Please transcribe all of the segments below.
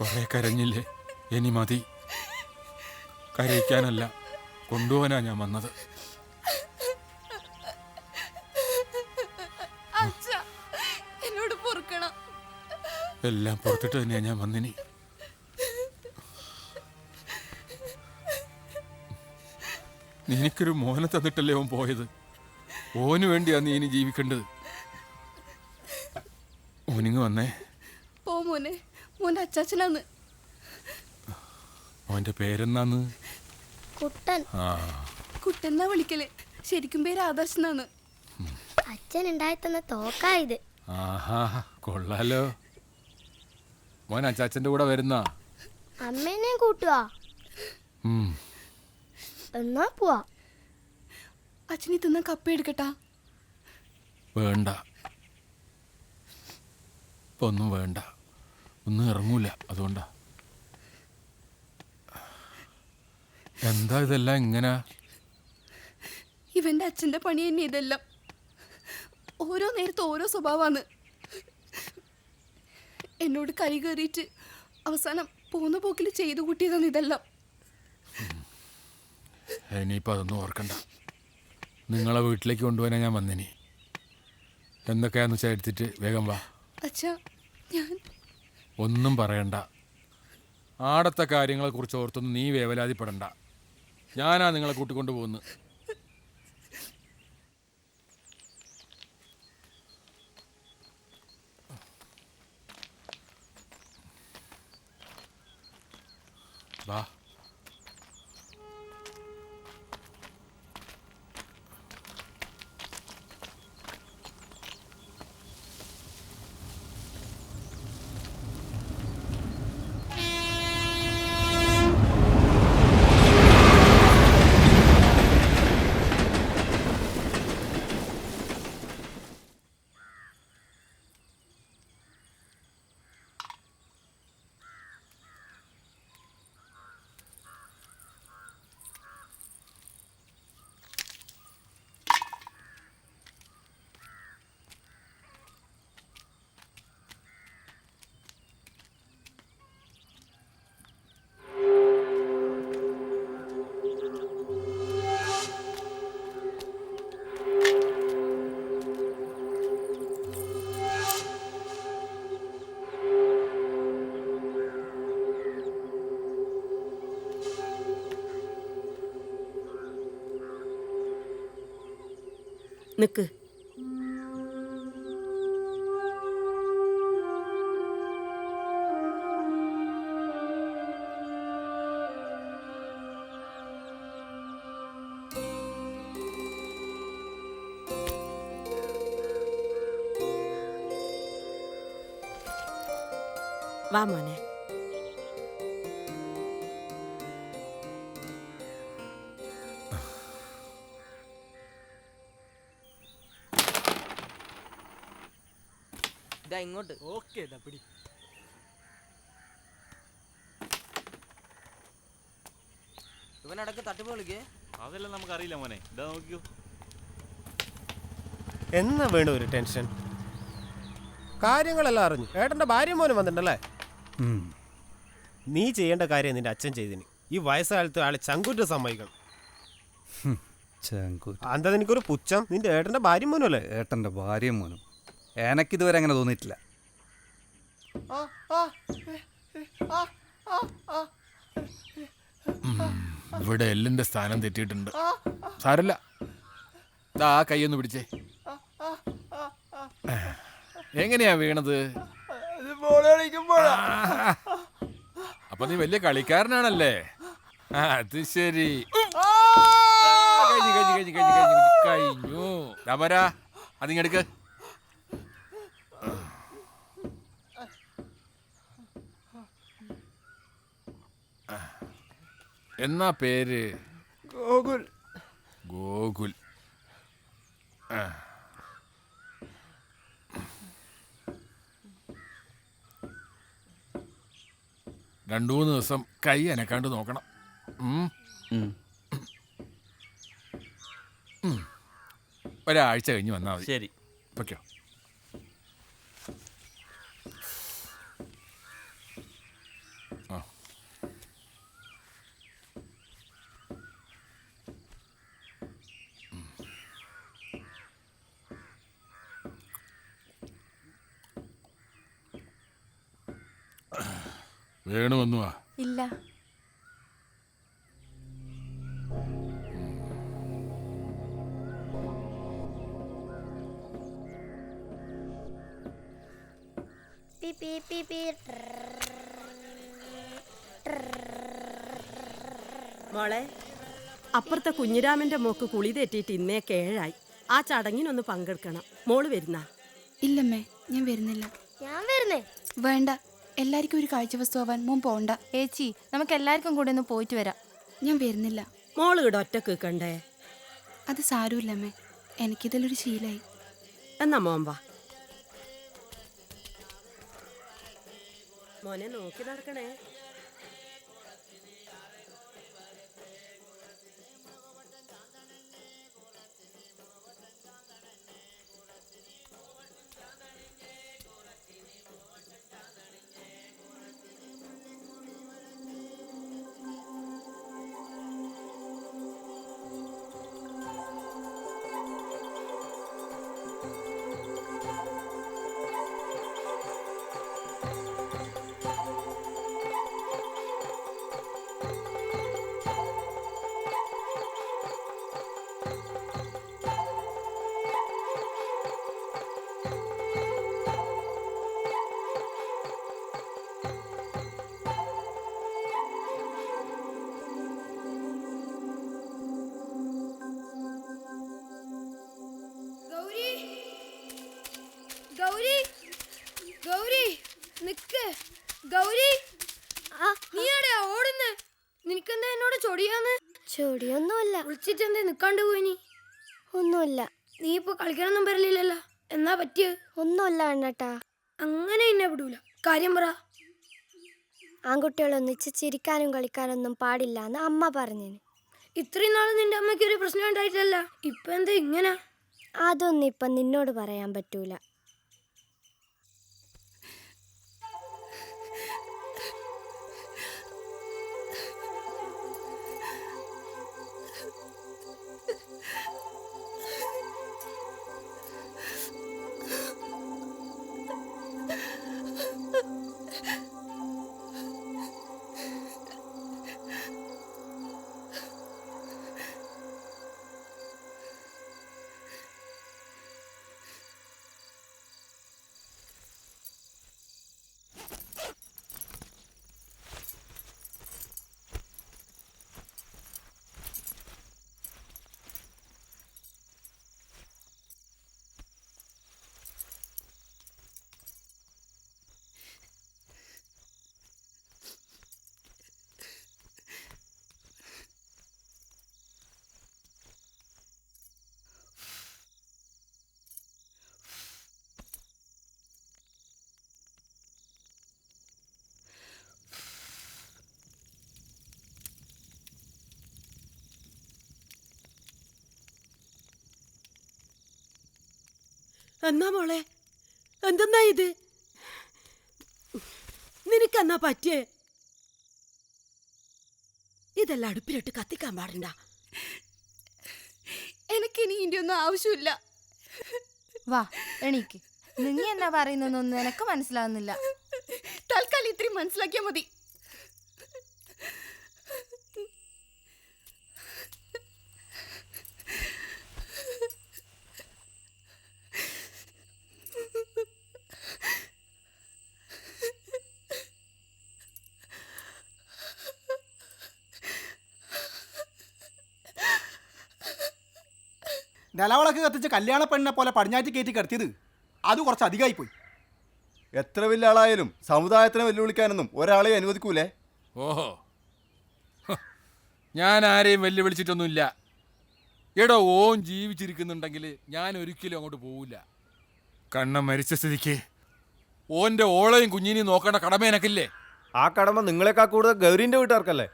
കുറെ കരഞ്ഞില്ലേ, ഇനി മതി. കരയിക്കാനല്ല, കൊണ്ടുപോകാനാ ഞാൻ വന്നത്. എന്നോട് പൊറുക്കണം. എല്ലാം പുറത്തിട്ട് തന്നെയാ ഞാൻ വന്നിനി. നിനക്കൊരു മോനെ തന്നിട്ടല്ലേ ഓൻ പോയത്. ഓന് വേണ്ടിയാ നീ ഇനി ജീവിക്കേണ്ടത്. ഓനിങ് വന്നേ. പോ മോനെ, മോന്റെ അച്ചാച്ചനാന്ന്. മോന്റെ പേരെന്നാന്ന്? കുട്ടൻ. ആ, കുട്ടെന്നാ വിളിക്കല്. ശരിക്കും പേര് ആദർശനാണ്. അച്ഛൻ ഉണ്ടായി തന്ന തോക്കായത്. ആഹാ, കൊള്ളാലോ. മോൻ അച്ചാച്ചന്റെ കൂടെ വരുന്ന? അമ്മേനെ കൂട്ടുവാ. എന്നാ പോവാ. അച്ഛനി തിന്ന കപ്പ എടുക്കട്ടാ? വേണ്ട, ഇപ്പൊ ഒന്നും വേണ്ട. ഒന്നും ഇറങ്ങൂല, അതുകൊണ്ടാ. എന്താ ഇതെല്ലാം ഇങ്ങനെ? ഇവന്റെ അച്ഛന്റെ പണി തന്നെ ഇതെല്ലാം. ഓരോ നേരത്ത് ഓരോ സ്വഭാവമാണ്. എന്നോട് കൈ കയറിയിട്ട് അവസാനം പോന്ന പോക്കിൽ ചെയ്തു കൂട്ടിയതാണ് ഇതെല്ലാം. ഇനിയിപ്പോൾ അതൊന്നും ഓർക്കണ്ട. നിങ്ങളെ വീട്ടിലേക്ക് കൊണ്ടുപോകാനാ ഞാൻ വന്നിനി. എന്തൊക്കെയാന്ന് വെച്ചാൽ എടുത്തിട്ട് വേഗം വാ. അച്ഛാ, ഞാൻ ഒന്നും പറയണ്ട. ആടത്തെ കാര്യങ്ങളെക്കുറിച്ച് ഓർത്തൊന്നും നീ വേവലാതിപ്പെടണ്ട. ഞാനാ നിങ്ങളെ കൂട്ടിക്കൊണ്ടു പോകുന്നത്. വാ. നിക്ക്. വാ മോനെ. ഇങ്ങോട്ട്. ഓക്കെ, പിടി. ഇവനടക്ക് തട്ടിപ്പ് കളിക്കേ. അതെല്ലാം നമുക്കറിയില്ല മോനെ. ഇതാ നോക്കിയോ. എന്നാ വേണ്ട ഒരു ടെൻഷൻ. കാര്യങ്ങളെല്ലാം അറിഞ്ഞു. ഏട്ടൻ്റെ ഭാര്യ മോനും വന്നിട്ടുണ്ടല്ലേ? നീ ചെയ്യേണ്ട കാര്യം നിന്റെ അച്ഛൻ ചെയ്തിന്. ഈ വയസ്സാലത്ത് ആളെ ചങ്കൂറ്റ് സമ്മതിക്കണം. എന്താ നിനക്കൊരു പുച്ഛം? നിന്റെ ഏട്ടൻ്റെ ഭാര്യ മോനും അല്ലേ? ഏട്ടൻ്റെ ഭാര്യ മോനും എനക്കിതുവരെ അങ്ങനെ തോന്നിയിട്ടില്ല. ഇവിടെ എല്ലിന്റെ സ്ഥാനം തെറ്റിയിട്ടുണ്ട്. സാരല്ല, ആ കൈയൊന്ന് പിടിച്ചേ. എങ്ങനെയാ വീണത്? അപ്പൊ നീ വലിയ കളിക്കാരനാണല്ലേ? അത് ശരി. കഴിഞ്ഞു. രാമരാ, അതിങ്ങെടുക്ക്. എന്നാ പേര്? ഗോകുൽ. ഗോകുൽ. രണ്ടു മൂന്ന് ദിവസം കൈ അനക്കാണ്ട് നോക്കണം. ഒരാഴ്ച കഴിഞ്ഞ് വന്നാൽ മതി. ശരി. ഓക്കെയോ? വേണു വന്നുവാ? ഇല്ല. P P P P. മോളെ, അപ്പുറത്തെ കുഞ്ഞിരാമന്റെ മോക്ക് കുളി തെറ്റിയിട്ട് ഇന്നേക്ക് 7 ആ ചടങ്ങിനൊന്ന് പങ്കെടുക്കണം. മോള് വരുന്ന? ഇല്ലമ്മേ, ഞാൻ വരുന്നില്ല. ഞാൻ വരുന്നേ. വേണ്ട, എല്ലാവർക്കും ഒരു കാഴ്ച വസ്തു ആവാൻ മോൻ പോണ്ട. ഏച്ചി, നമുക്ക് എല്ലാവർക്കും കൂടെ ഒന്ന് പോയിട്ട് വരാം. ഞാൻ വരുന്നില്ല. മോള് ഇവിടെ ഒറ്റക്ക് നിൽക്കണ്ടേ? അത് സാരമില്ലമ്മേ, എനിക്കിതിലൊരു ശീലായി. എന്നാ മോൻ വാ. മോനെ നോക്കി നടക്കണേ. ഗൗരി, ഗൗരി, നിക്ക്. ഗൗരി, നീയാടാ ഓടുന്ന്? നിനക്കെന്താ എന്നോട് ചൊടിയാന്ന്? ചൊടിയൊന്നുമില്ല. വിളിച്ചിട്ടെന്തേ നിക്കാണ്ട് പോയിനി? ഒന്നുമില്ല. നീ ഇപ്പൊ കളിക്കാനൊന്നും വരലില്ലല്ലോ, എന്നാ പറ്റിയത്? ഒന്നുമില്ല അണ്ണട്ടാ. അങ്ങനെ എന്നെ വിടൂല, കാര്യം പറ. ആൺകുട്ടികളൊന്നിച്ച് ചിരിക്കാനും കളിക്കാനൊന്നും പാടില്ല എന്ന് അമ്മ പറഞ്ഞിന്. ഇത്രയും നാള് നിന്റെ അമ്മയ്ക്ക് ഒരു പ്രശ്നം ഉണ്ടായിട്ടല്ല, ഇപ്പൊ എന്താ ഇങ്ങനെ? അതൊന്നും ഇപ്പം നിന്നോട് പറയാൻ പറ്റൂല. എന്നാ മോളെ, എന്തെന്നാ ഇത്? നിനക്കെന്നാ പറ്റിയേ? ഇതെല്ലാം അടുപ്പിലിട്ട് കത്തിക്കാൻ പാടണ്ട. എനിക്കിനി ഇതിന്റെ ഒന്നും ആവശ്യമില്ല. വാ, എണീക്ക്. നീ എന്നാ പറയുന്നൊന്നും എനക്ക് മനസ്സിലാവുന്നില്ല. തൽക്കാലം ഇത്രയും മനസ്സിലാക്കിയാൽ മതി. നിലവിളക്ക് കത്തിച്ച് കല്യാണ പെണ്ണിനെ പോലെ പടിഞ്ഞാറ്റി കയറ്റി കിടത്തിയത് അത് കുറച്ച് അധികമായിപ്പോയി. എത്ര വലിയ ആളായാലും സമുദായത്തിനെ വെല്ലുവിളിക്കാനൊന്നും ഒരാളെയും അനുവദിക്കൂലേ? ഓഹോ, ഞാൻ ആരെയും വെല്ലുവിളിച്ചിട്ടൊന്നുമില്ല. എടോ, ഓൻ ജീവിച്ചിരിക്കുന്നുണ്ടെങ്കിൽ ഞാൻ ഒരിക്കലും അങ്ങോട്ട് പോവില്ല. കണ്ണൻ മരിച്ച സ്ഥിതിക്ക് ഓൻ്റെ ഓളയും കുഞ്ഞിനെയും നോക്കേണ്ട കടമ എനക്കില്ലേ? ആ കടമ നിങ്ങളെക്കാൾ കൂടുതൽ ഗൗരീൻ്റെ വീട്ടുകാർക്കല്ലേ?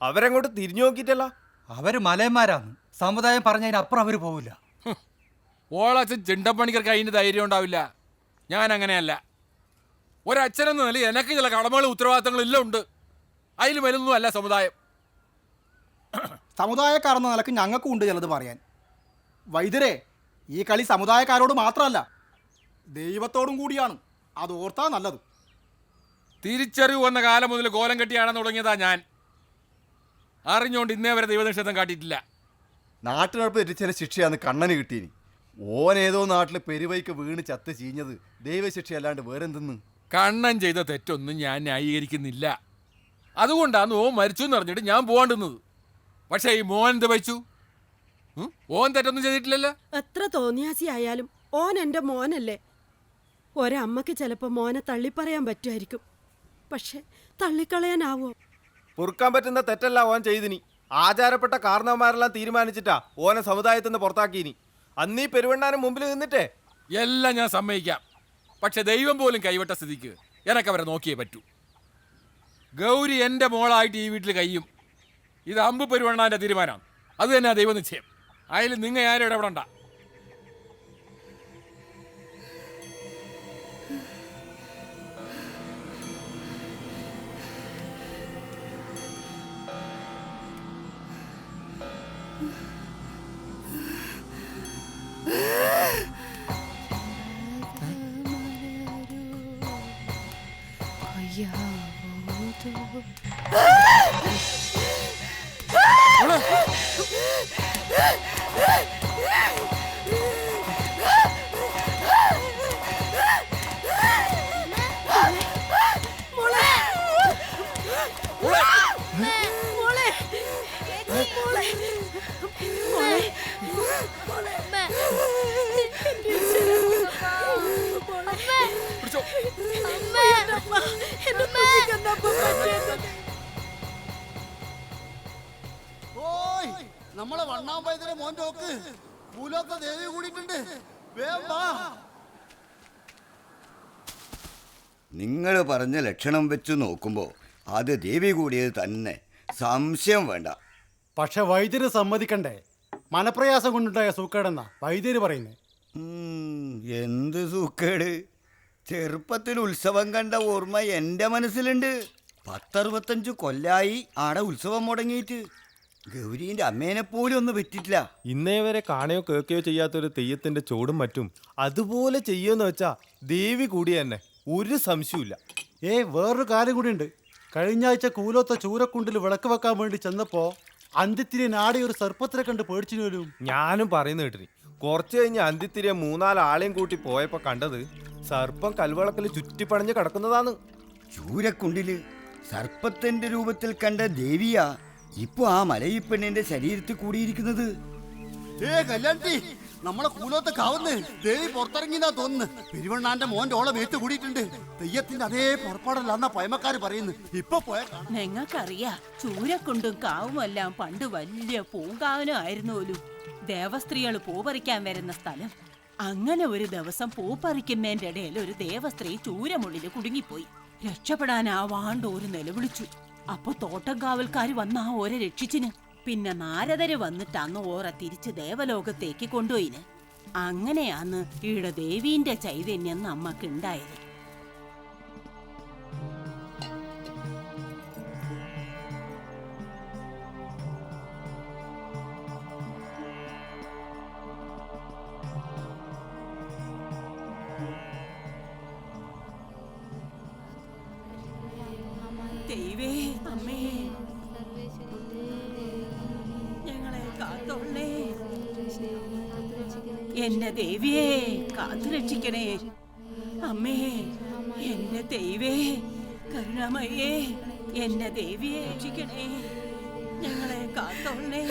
അവരങ്ങോട്ട് തിരിഞ്ഞു നോക്കിയിട്ടല്ല. അവർ മലയന്മാരാണ്. സമുദായം പറഞ്ഞതിനപ്പുറം അവർ പോവില്ല. ഓളച്ഛൻ ചിണ്ടപ്പണിക്കർക്ക് അതിൻ്റെ ധൈര്യം ഉണ്ടാവില്ല. ഞാൻ അങ്ങനെയല്ല. ഒരച്ഛനെന്ന നില എനിക്ക് ചില കടമകളും ഉത്തരവാദിത്തങ്ങളും എല്ലാം ഉണ്ട്. അതിൽ വലുതൊന്നും അല്ല സമുദായം. സമുദായക്കാരെന്ന നിലക്ക് ഞങ്ങൾക്കും ഉണ്ട് ചിലത് പറയാൻ. വൈദ്യരെ, ഈ കളി സമുദായക്കാരോട് മാത്രമല്ല ദൈവത്തോടും കൂടിയാണ്. അത് ഓർത്താ നല്ലത്. തിരിച്ചറിവ് വന്ന കാലം മുതൽ കോലം കെട്ടിയാണെന്ന് തുടങ്ങിയതാ ഞാൻ. അറിഞ്ഞുകൊണ്ട് ഇന്നേ വരെ ദൈവനിഷേധം കാട്ടിയിട്ടില്ല. നാട്ടിനടുപ്പ് തെറ്റിച്ച ശിക്ഷയാണ് കണ്ണന് കിട്ടീനി. ഓനേതോ നാട്ടിൽ പെരുവൈക്ക് വീണ് ചത്ത് ചീഞ്ഞത് ദൈവശിക്ഷ അല്ലാണ്ട് വേറെന്തെന്ന്? കണ്ണൻ ചെയ്ത തെറ്റൊന്നും ഞാൻ ന്യായീകരിക്കുന്നില്ല. അതുകൊണ്ടാണ് ഓൻ മരിച്ചു എന്ന് പറഞ്ഞിട്ട് ഞാൻ പോകേണ്ടുന്നത്. പക്ഷേ ഈ മോൻ എന്ത് വഹിച്ചു? ഓൻ തെറ്റൊന്നും ചെയ്തിട്ടില്ലല്ലോ. എത്ര തോന്നിയാസി ആയാലും ഓൻ എൻ്റെ മോനല്ലേ. ഒരമ്മക്ക് ചിലപ്പോൾ മോനെ തള്ളിപ്പറയാൻ പറ്റുമായിരിക്കും, പക്ഷെ തള്ളിക്കളയാനാവോ? പൊറുക്കാൻ പറ്റുന്ന തെറ്റല്ല ഓൻ ചെയ്തിനി. ആചാരപ്പെട്ട കാരണവന്മാരെല്ലാം തീരുമാനിച്ചിട്ടാ ഓനെ സമുദായത്തിൽ നിന്ന് പുറത്താക്കിയിനി. അന്നീ പെരുവണ്ണാനും മുമ്പിൽ നിന്നിട്ടേ എല്ലാം ഞാൻ സമ്മതിക്കാം. പക്ഷെ ദൈവം പോലും കൈവിട്ട സ്ഥിതിക്ക് എനക്കവരെ നോക്കിയേ പറ്റൂ. ഗൗരി എൻ്റെ മോളായിട്ട് ഈ വീട്ടിൽ കഴിയും. ഇത് അമ്പ് പെരുവണ്ണാൻ്റെ തീരുമാനമാണ്. അത് തന്നെയാണ് ദൈവനിശ്ചയം. അതിൽ നിങ്ങൾ ആരും ഇടപെടണ്ട. നമ്മളെ വണ്ണാമ്പയത്തിലെ മോൻ നോക്ക്, ഭൂലോക ദേവി കൂടിയിട്ടുണ്ട്. നിങ്ങൾ പറഞ്ഞ ലക്ഷണം വെച്ച് നോക്കുമ്പോൾ അത് ദേവി കൂടിയത് തന്നെ, സംശയം വേണ്ട. പക്ഷെ വൈദ്യര് സമ്മതിക്കണ്ടേ? മനപ്രയാസം കൊണ്ടുണ്ടായ സൂക്കേടെന്നാ വൈദ്യര് പറയുന്നേ. എന്ത് സൂക്കേട്? ചെറുപ്പത്തിൽ ഉത്സവം കണ്ട ഓർമ്മ എൻ്റെ മനസ്സിലുണ്ട്. 10-65 കൊല്ലായി ആടെ ഉത്സവം മുടങ്ങിയിട്ട് ഗൗരീൻ്റെ അമ്മേനെ പോലും ഒന്നും പറ്റിയിട്ടില്ല. ഇന്നേ വരെ കാണുകയോ കേൾക്കുകയോ ചെയ്യാത്തൊരു തെയ്യത്തിന്റെ ചോടും മറ്റും അതുപോലെ ചെയ്യുമെന്ന് വെച്ചാ ദേവി കൂടി തന്നെ, ഒരു സംശയമില്ല. വേറൊരു കാര്യം കൂടിയുണ്ട്. കഴിഞ്ഞ ആഴ്ച കൂലോത്ത ചൂരക്കുണ്ടിൽ വിളക്ക് വെക്കാൻ വേണ്ടി ചെന്നപ്പോ അന്ത്യത്തിരി നാടി ഒരു സർപ്പത്തിനെ കണ്ട് പേടിച്ചു വരും. ഞാനും പറയുന്ന കേട്ടിനി. കുറച്ച് കഴിഞ്ഞ് അന്ത്യത്തിരിയെ 3-4 ആളെയും കൂട്ടി പോയപ്പോ കണ്ടത് സർപ്പം കൽവിളക്കിൽ ചുറ്റിപ്പണഞ്ഞ് കിടക്കുന്നതാണ്. ചൂരക്കുണ്ടില് സർപ്പത്തിന്റെ രൂപത്തിൽ കണ്ട ദേവിയാ ഇപ്പൊ ആ മലയിപ്പെണ്ണിന്റെ ശരീരത്തിൽ കൂടിയിരിക്കുന്നത്. കല്യാണി, നമ്മളെ കൂലോത്ത കാവുന്ന് ദേവി പുറത്തിറങ്ങിന്നാ തോന്നുന്നു. പെരുവണ്ണാന്റെ മോന്റെ ഓളെ വേത്ത് കൂടിയിട്ടുണ്ട്. തെയ്യത്തിന്റെ അതേ പുറപ്പാടല്ലാന്നാ പയമക്കാര് പറയുന്നു. ഇപ്പൊ പോയ നിങ്ങൾക്കറിയാ, ചൂരക്കുണ്ടും കാവുമെല്ലാം പണ്ട് വലിയ പൂങ്കാവനും ആയിരുന്നോലും ദേവസ്ത്രീകൾ പൂ പറിക്കാൻ വരുന്ന സ്ഥലം. അങ്ങനെ ഒരു ദിവസം പൂ പറിക്കുന്നതിന്റെ ഇടയിൽ ഒരു ദേവസ്ത്രീ ചൂരമുള്ളില് കുടുങ്ങിപ്പോയി. രക്ഷപ്പെടാനാവാണ്ട് ഒരു നിലവിളിച്ചു. അപ്പൊ തോട്ടംകാവൽക്കാര് വന്ന ആ ഓരെ രക്ഷിച്ചിന്. പിന്നെ നാരദര് വന്നിട്ട് അന്ന് ഓറ തിരിച്ച് ദേവലോകത്തേക്ക് കൊണ്ടുപോയിന്. അങ്ങനെയാന്ന് ഈട ദേവീന്റെ ചൈതന്യം നമ്മക്കുണ്ടായത്. ദൈവേ, അമ്മേ, ഞങ്ങളെ കാത്തോളേ. എന്റെ ദേവിയെ കാത്തുരക്ഷിക്കണേ. അമ്മേ, എന്റെ ദൈവേ, കരുണാമയേ, എന്റെ ദേവിയെ രക്ഷിക്കണേ. ഞങ്ങളെ കാത്തോളേ.